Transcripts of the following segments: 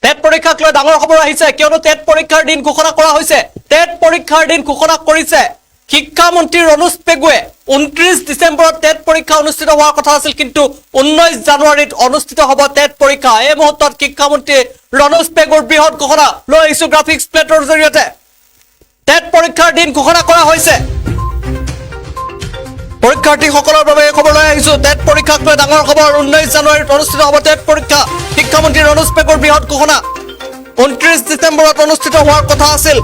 TET পৰীক্ষাক লৈ ডাঙৰ খবৰ আহিছে কিয়নো টেট পৰীক্ষাৰ দিন ঘোষণা কৰা হৈছে টেট পৰীক্ষাৰ দিন ঘোষণা কৰিছে শিক্ষামন্ত্ৰী ৰনোজ পেগুৱে 29 ডিসেম্বৰত টেট পৰীক্ষা অনুষ্ঠিত হোৱাৰ কথা আছিল কিন্তু 19 জানুৱাৰীত অনুষ্ঠিত হ'ব টেট পৰীক্ষা এই মুহূৰ্তত শিক্ষামন্ত্ৰী ৰনোজ পেগুৰ বৃহৎ ঘোষণা লৈ আহিছো গ্ৰাফিক্স প্লেটৰ জৰিয়তে টেট পৰীক্ষাৰ দিন ঘোষণা কৰা হৈছে পৰীক্ষাৰ্থীসকলৰ বাবে এই খবৰ লৈ আহিছো টেট পৰীক্ষাক লৈ ডাঙৰ খবৰ 19 জানুৱাৰীত অনুষ্ঠিত হ'ব টেট পৰীক্ষা শিক্ষামন্ত্ৰী ৰনোজ পেগুৰ বৃহৎ ঘোষণা 29 ডিসেম্বৰত অনুষ্ঠিত হোৱাৰ কথা আছিল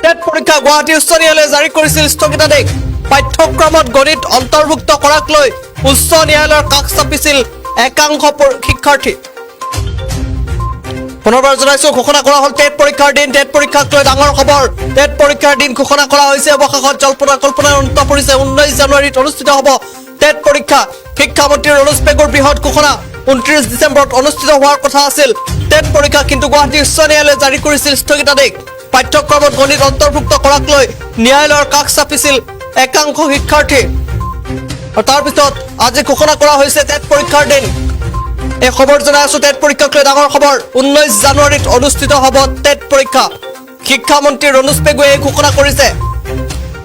টেট পৰীক্ষা গুৱাহাটী উচ্চ ন্যায়ালয়ে জাৰি কৰিছিল স্থগিতাদেশ পাঠ্যক্ৰমত গণিত অন্তৰ্ভুক্ত কৰাক লৈ উচ্চ ন্যায়ালয়ৰ কাষ চাপিছিল একাংশ শিক্ষাৰ্থী পুনৰবাৰ জনাইছো ঘোষণা কৰা হ'ল টেট পৰীক্ষাৰ দিন টেট পৰীক্ষাক লৈ ডাঙৰ খবৰ টেট পৰীক্ষাৰ দিন ঘোষণা কৰা হৈছে অৱশেষত জল্পনা কল্পনাৰ অন্ত পৰিছে 19 জানুৱাৰীত অনুষ্ঠিত হ'ব টেট পৰীক্ষা শিক্ষামন্ত্ৰী ৰনোজ পেগুৰ বৃহৎ ঘোষণা 29 ডিসেম্বৰত অনুষ্ঠিত হোৱাৰ কথা আছিল টেট পৰীক্ষা কিন্তু গুৱাহাটী উচ্চ ন্যায়ালয়ে জাৰি কৰিছিল স্থগিতাদেশ পাঠ্যক্ৰমত গণিত অন্তৰ্ভুক্ত কৰাক লৈ ন্যায়ালয়ৰ কাষ চাপিছিল একাংশ শিক্ষাৰ্থী আৰু তাৰ পিছত আজি ঘোষণা কৰা হৈছে টেট পৰীক্ষাৰ দিন এই খবৰ জনাই আছো টেট পৰীক্ষাক লৈ ডাঙৰ খবৰ 19 জানুৱাৰীত অনুষ্ঠিত হ'ব টেট পৰীক্ষা শিক্ষামন্ত্ৰী ৰনোজ পেগুৱে ঘোষণা কৰিছে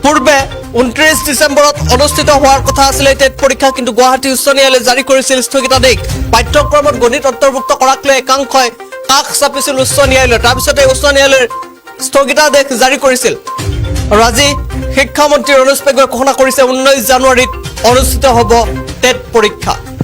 পূৰ্বে 29 ডিসেম্বৰত অনুষ্ঠিত হোৱাৰ কথা আছিল টেট পৰীক্ষা কিন্তু গুৱাহাটী উচ্চ ন্যায়ালয়ে জাৰি কৰিছিল স্থগিতাদেশ পাঠ্যক্ৰমত গণিত অন্তৰ্ভুক্ত কৰাক লৈ একাংশই কাষ চাপিছিল উচ্চ ন্যায়ালয় তাৰ পিছতে উচ্চ ন্যায়ালয়ৰ স্থগিতাদেশ জাৰি কৰিছিল আৰু আজি শিক্ষামন্ত্ৰী ৰনোজ পেগুৱে ঘোষণা কৰিছে 19 জানুৱাৰীত অনুষ্ঠিত হ'ব টেট পৰীক্ষা